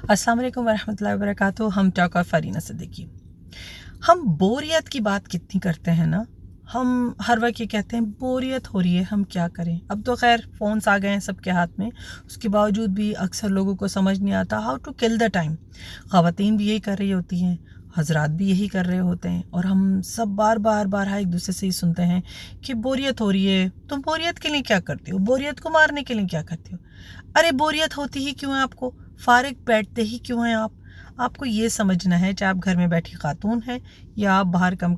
अस्सलाम वालेकुम वरहमतुल्लाहि वबरकातुहू। हम टॉक ऑफ फरीना सिद्दीकी। हम बोरियत की बात कितनी करते हैं ना। हम हर वक्त ये कहते हैं बोरियत हो रही है, हम क्या करें। अब तो खैर फ़ोन्स आ गए हैं सबके हाथ में, उसके बावजूद भी अक्सर लोगों को समझ नहीं आता how to kill the time. ख़वातीन भी यही कर रही होती हैं, हजरात भी यही कर रहे होते हैं, और हम सब बार एक दूसरे से ही सुनते हैं कि बोरियत हो रही है। तुम बोरियत के लिए क्या करती हो, बोरियत को मारने के लिए क्या करती हो। अरे बोरियत होती ही क्यों है आपको, फारिग बैठते ही क्यों हैं आप। आपको ये समझना है, चाहे आप घर में बैठी खातून हैं या आप बाहर काम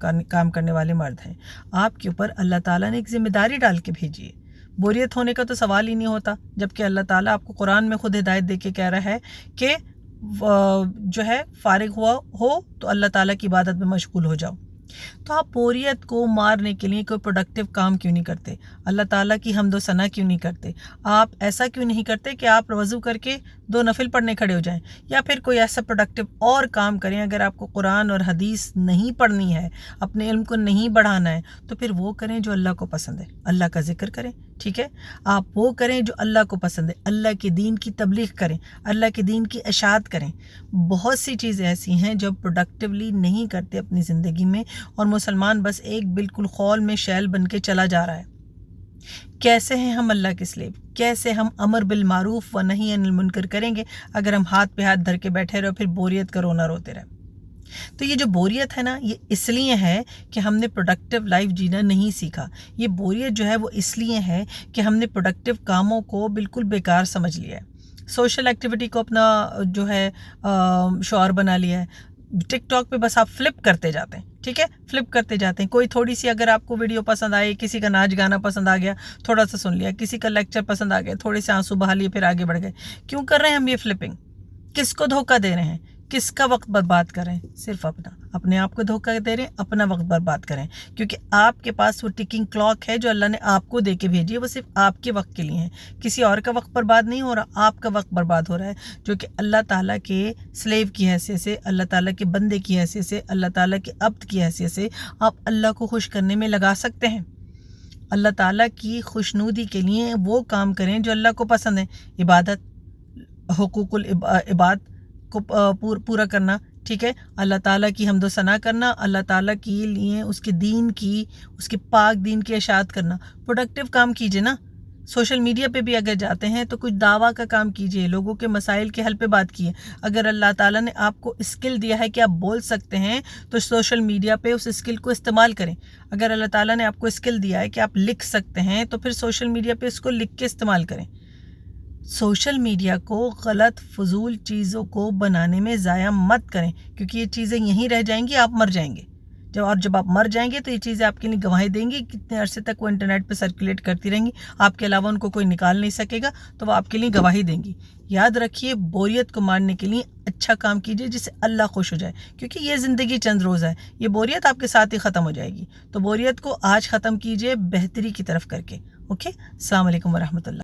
करने वाले मर्द हैं, आपके ऊपर अल्लाह ताला ने एक ज़िम्मेदारी डाल के भेजी है। बोरियत होने का तो सवाल ही नहीं होता, जबकि अल्लाह ताला आपको कुरान में खुद हिदायत दे के कह रहा है कि जो है फारिग हुआ हो तो अल्लाह ताला की इबादत में मशगूल हो जाओ। तो आप बोरियत को मारने के लिए कोई प्रोडक्टिव काम क्यों नहीं करते, अल्लाह ताला की हम्दो सना क्यों नहीं करते। आप ऐसा क्यों नहीं करते कि आप वज़ू करके 2 नफिल पढ़ने खड़े हो जाएं, या फिर कोई ऐसा प्रोडक्टिव और काम करें। अगर आपको कुरान और हदीस नहीं पढ़नी है, अपने इल्म को नहीं बढ़ाना है, तो फिर वो करें जो अल्लाह को पसंद है। अल्लाह का जिक्र करें, ठीक है। आप वो करें जो अल्लाह को पसंद है, अल्लाह के दीन की तबलीग करें, अल्लाह के दीन की इशाअत करें। बहुत सी चीज़ें ऐसी हैं जो प्रोडक्टिवली नहीं करते अपनी ज़िंदगी में, और मुसलमान बस एक बिल्कुल खौल में शैल बन के चला जा रहा है। कैसे हैं हम अल्लाह के स्लेव, कैसे हम अमर बिल मारूफ व नही अनिल मुनकर करेंगे अगर हम हाथ पे हाथ धर के बैठे रहे, फिर बोरियत का रोना रोते रहे। तो ये जो बोरियत है ना, ये इसलिए है कि हमने प्रोडक्टिव लाइफ जीना नहीं सीखा। ये बोरियत जो है वो इसलिए है कि हमने प्रोडक्टिव कामों को बिल्कुल बेकार समझ लिया है, सोशल एक्टिविटी को अपना जो है शौहर बना लिया है। टिकटॉक पे बस आप फ्लिप करते जाते हैं, ठीक है, फ्लिप करते जाते हैं। कोई थोड़ी सी अगर आपको वीडियो पसंद आए, किसी का नाच गाना पसंद आ गया, थोड़ा सा सुन लिया, किसी का लेक्चर पसंद आ गया, थोड़े से आंसू बहा लिए, फिर आगे बढ़ गए। क्यों कर रहे हैं हम ये फ्लिपिंग, किसको धोखा दे रहे हैं, किसका वक्त बर्बाद कर रहे हैं। सिर्फ अपने आप को धोखा दे रहे हैं, अपना वक्त बर्बाद करें, क्योंकि आपके पास वो टिकिंग क्लॉक है जो अल्लाह ने आपको दे के भेजी है, वो सिर्फ आपके वक्त के लिए है। किसी और का वक्त बर्बाद नहीं हो रहा, आपका वक्त बर्बाद हो रहा है, जो कि अल्लाह ताला के स्लेव की हैसियत से, अल्लाह ताला के बंदे की हैसियत से, अल्लाह ताला के अब्द की हैसियत से आप अल्लाह को खुश करने में लगा सकते हैं। अल्लाह ताला की खुशनुदी के लिए वो काम करें जो अल्लाह को पसंद है। इबादत, हुकूकुल इबाद को पूरा करना, ठीक है, अल्लाह ताला की हम्दो सना करना, अल्लाह ताला के लिए उसके दीन की, उसके पाक दीन की इशाअत करना। प्रोडक्टिव काम कीजिए ना। सोशल मीडिया पे भी अगर जाते हैं तो कुछ दावा का काम कीजिए, लोगों के मसाइल के हल पे बात कीजिए। अगर अल्लाह ताला ने आपको स्किल दिया है कि आप बोल सकते हैं, तो सोशल मीडिया पे उस स्किल को इस्तेमाल करें। अगर अल्लाह ताला ने आपको स्किल दिया है कि आप लिख सकते हैं, तो फिर सोशल मीडिया पे इसको लिख के इस्तेमाल करें। सोशल मीडिया को गलत फजूल चीज़ों को बनाने में ज़ाया मत करें, क्योंकि ये चीज़ें यहीं रह जाएंगी, आप मर जाएंगे। जब आप मर जाएंगे तो ये चीज़ें आपके लिए गवाही देंगी। कितने अरसे तक वो इंटरनेट पे सर्कुलेट करती रहेंगी, आपके अलावा उनको कोई निकाल नहीं सकेगा, तो वो आपके लिए गवाही देंगी। याद रखिए, बोरियत को मारने के लिए अच्छा काम कीजिए जिससे अल्लाह खुश हो जाए, क्योंकि ये ज़िंदगी चंद रोज़ है, ये बोरियत आपके साथ ही ख़त्म हो जाएगी। तो बोरियत को आज ख़त्म कीजिए बेहतरी की तरफ करके। ओके, अस्सलाम वालेकुम वरहमतुल्लाह।